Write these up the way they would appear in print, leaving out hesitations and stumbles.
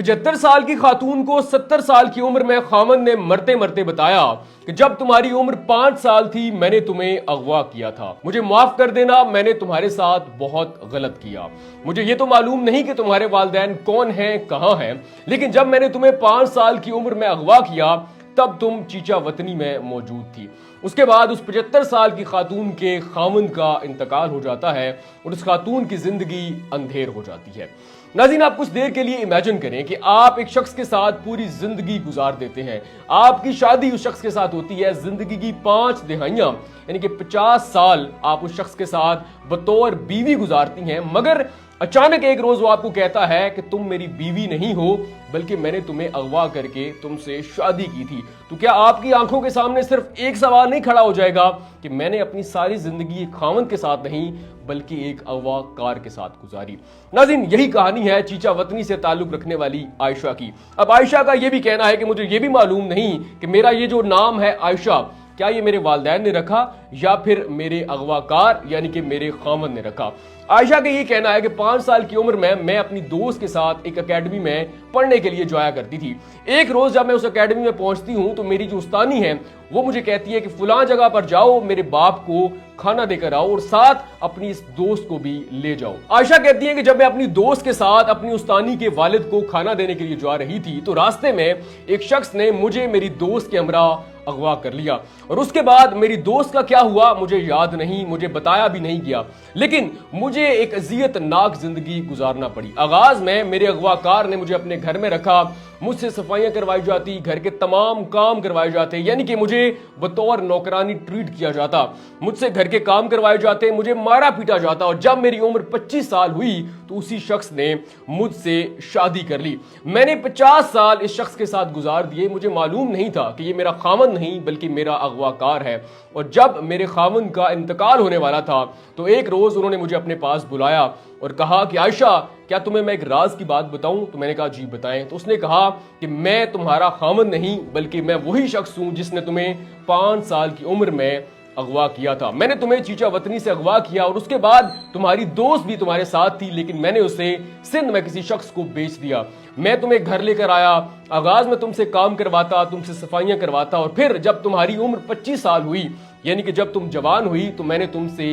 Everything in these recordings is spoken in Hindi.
75 साल की खातून को 70 साल की उम्र में खामन ने मरते मरते बताया कि जब तुम्हारी उम्र 5 साल थी मैंने तुम्हें अगवा किया था। मुझे माफ कर देना, मैंने तुम्हारे साथ बहुत गलत किया। मुझे ये तो मालूम नहीं कि तुम्हारे वालिदैन कौन हैं, कहां हैं, लेकिन जब मैंने तुम्हें 5 साल की उम्र में अगवा किया तब तुम चीचा वतनी में मौजूद थी। उसके बाद उस 75 साल की खातून के खामन का इंतकाल हो जाता है और उस खातून की जिंदगी अंधेर हो जाती है। नाज़रीन, आप कुछ देर के लिए इमेजिन करें कि आप एक शख्स के साथ पूरी जिंदगी गुजार देते हैं। आपकी शादी उस शख्स के साथ होती है, जिंदगी की 5 दिहाइयां यानी कि 50 साल आप उस शख्स के साथ बतौर बीवी गुजारती हैं, मगर अचानक एक रोज वो आपको कहता है कि तुम मेरी बीवी नहीं हो बल्कि मैंने तुम्हें अगवा करके तुमसे शादी की थी। तो क्या आपकी आंखों के सामने सिर्फ एक सवाल नहीं खड़ा हो जाएगा कि मैंने अपनी सारी जिंदगी एक खामन के साथ नहीं बल्कि एक अगवाकार के साथ गुजारी। नाज़रीन, यही कहानी है चीचा वतनी से ताल्लुक रखने वाली आयशा की। अब आयशा का यह भी कहना है कि मुझे यह भी मालूम नहीं कि मेरा ये जो नाम है आयशा, क्या ये मेरे वालिदैन ने रखा या फिर मेरे अगवाकार यानी कि मेरे खामन ने रखा। आयशा का ये कहना है कि 5 साल की उम्र में मैं अपनी दोस्त के साथ एक एकेडमी में पढ़ने के लिए जाया करती थी। एक रोज जब मैं उस एकेडमी में पहुंचती हूं तो मेरी जो उस्तानी है वो मुझे कहती है कि फलां जगह पर जाओ, मेरे बाप को खाना देकर आओ और साथ अपनी इस दोस्त को भी ले जाओ। आयशा कहती है कि जब मैं अपनी दोस्त के साथ अपनी उस्तानी के वालिद को खाना देने के लिए जा रही थी तो रास्ते में एक शख्स ने मुझे मेरी दोस्त के हमरा अगवा कर लिया और उसके बाद मेरी दोस्त का क्या हुआ मुझे याद नहीं, मुझे बताया भी नहीं गया, लेकिन मुझे एक अजियतनाक जिंदगी गुजारना पड़ी। आगाज में मेरे अगवाकार ने मुझे अपने घर में रखा, मुझसे सफाइयां करवाई जाती, घर के तमाम काम करवाए जाते, यानी कि मुझे बतौर नौकरानी ट्रीट किया जाता, मुझसे घर के काम करवाए जाते, मुझे मारा पीटा जाता। और जब मेरी उम्र 25 साल हुई तो उसी शख्स ने मुझसे शादी कर ली। मैंने 50 साल इस शख्स के साथ गुजार दिए। मुझे मालूम नहीं था कि ये मेरा खामन नहीं बल्कि मेरा अगवाकार है। और जब मेरे खामन का इंतकाल होने वाला था तो एक रोज उन्होंने मुझे अपने पास बुलाया और कहा कि आयशा, क्या तुम्हें मैं एक राज की बात बताऊं? तो मैंने कहा जी बताएं। तो उसने कहा कि मैं तुम्हारा खामन नहीं बल्कि मैं वही शख्स हूं जिसने तुम्हें 5 साल की उम्र में अगवा किया था। मैंने तुम्हें चीचा वतनी से अगवा किया और उसके बाद तुम्हारी दोस्त भी तुम्हारे साथ थी, लेकिन मैंने उसे सिंध में किसी शख्स को बेच दिया। मैं तुम्हें घर लेकर आया, आगाज में तुमसे काम करवाता, तुमसे सफाइयां करवाता और फिर जब तुम्हारी उम्र 25 साल हुई यानी कि जब तुम जवान हुई तो मैंने तुमसे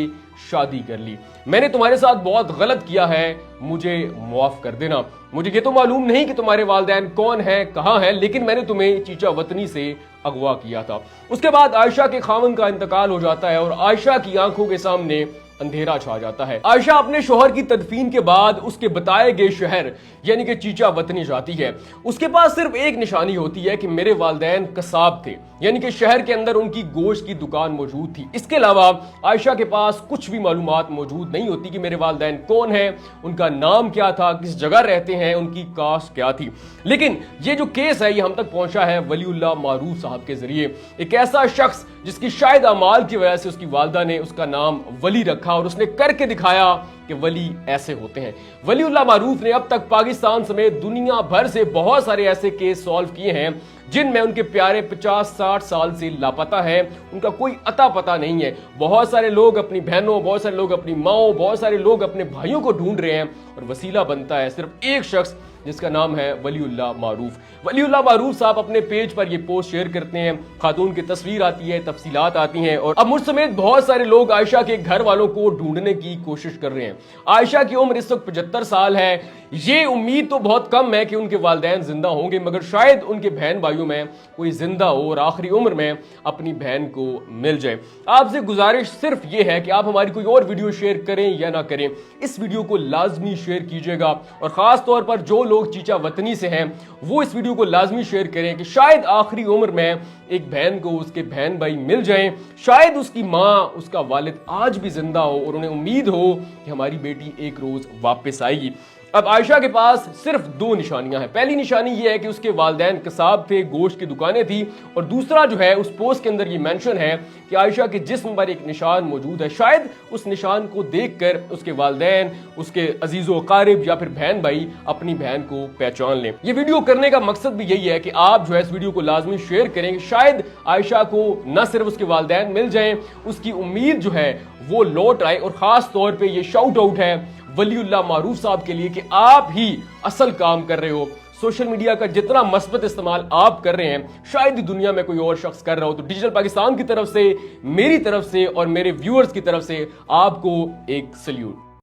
शादी कर ली। मैंने तुम्हारे साथ बहुत गलत किया है, मुझे माफ कर देना। मुझे ये तो मालूम नहीं कि तुम्हारे वालिदैन कौन है, कहां है, लेकिन मैंने तुम्हें चीचा वतनी से अगवा किया था। उसके बाद आयशा के खामन का इंतकाल हो जाता है और आयशा की आंखों के सामने अंधेरा छा जाता है। आयशा अपने शोहर की तदफीन के बाद उसके बताए गए शहर यानी कि चीचा वतनी जाती है। उसके पास सिर्फ एक निशानी होती है कि मेरे वालिदैन कसाब थे, यानी कि शहर के अंदर उनकी गोश्त की दुकान मौजूद थी। इसके अलावा आयशा के पास कुछ भी मालूमात मौजूद नहीं होती कि मेरे वालिदैन कौन है, उनका नाम क्या था, किस जगह रहते हैं, उनकी कास्ट क्या थी। लेकिन ये जो केस है ये हम तक पहुंचा है वलीउल्लाह मारूफ साहब के जरिए। एक ऐसा शख्स जिसकी शायद अमाल की वजह से उसकी वालदा ने उसका नाम वली रखा और उसने करके दिखाया कि वली ऐसे होते हैं। वलीउल्लाह मारूफ ने अब तक पाकिस्तान समेत दुनिया भर से बहुत सारे ऐसे केस सॉल्व किए हैं जिनमें उनके प्यारे 50-60 साल से लापता है, उनका कोई अता पता नहीं है। बहुत सारे लोग अपनी बहनों, बहुत सारे लोग अपनी माओ, बहुत सारे लोग अपने भाइयों को ढूंढ रहे हैं और वसीला बनता है सिर्फ एक शख्स जिसका नाम है वलीउल्लाह मारूफ। वलीउल्लाह मारूफ साहब अपने पेज पर ये पोस्ट शेयर करते हैं, खातून की तस्वीर आती है, तफसीलात आती हैं और अब मुझ समेत बहुत सारे लोग आयशा के घर वालों को ढूंढने की कोशिश कर रहे हैं। आयशा की उम्र इस वक्त 75 साल है। ये उम्मीद तो बहुत कम है कि उनके वालिदैन जिंदा होंगे, मगर शायद उनके बहन भाइयों में कोई जिंदा हो और आखिरी उम्र में अपनी बहन को मिल जाए। आपसे गुजारिश सिर्फ ये है कि आप हमारी कोई और वीडियो शेयर करें या ना करें, इस वीडियो को लाजमी शेयर कीजिएगा और खास तौर पर जो लोग चीचा वतनी से हैं वो इस वीडियो को लाजमी शेयर करें कि शायद आखिरी उम्र में एक बहन को उसके बहन भाई मिल जाएं, शायद उसकी माँ, उसका वालिद आज भी जिंदा हो और उन्हें उम्मीद हो कि हमारी बेटी एक रोज वापस आएगी। अब आयशा के पास सिर्फ 2 निशानियां हैं। पहली निशानी यह है कि उसके वालिदैन कसाब थे, गोश्त की दुकानें थी और दूसरा जो है उस पोस्ट के अंदर ये मेंशन है कि आयशा के जिस्म पर एक निशान मौजूद है। शायद उस निशान को देखकर उसके वालिदैन, उसके अजीजो अकारिब या फिर बहन भाई अपनी बहन को पहचान लें। ये वीडियो करने का मकसद भी यही है कि आप जो है इस वीडियो को लाजमी शेयर करें कि शायद आयशा को न सिर्फ उसके वालिदैन मिल जाएं, उसकी उम्मीद जो है वो लौट आए। और खास तौर पर यह शाउट आउट है वलीउल्लाह मारूफ साहब के लिए कि आप ही असल काम कर रहे हो। सोशल मीडिया का जितना मस्बत इस्तेमाल आप कर रहे हैं शायद ही दुनिया में कोई और शख्स कर रहा हो। तो डिजिटल पाकिस्तान की तरफ से, मेरी तरफ से और मेरे व्यूअर्स की तरफ से आपको एक सल्यूट।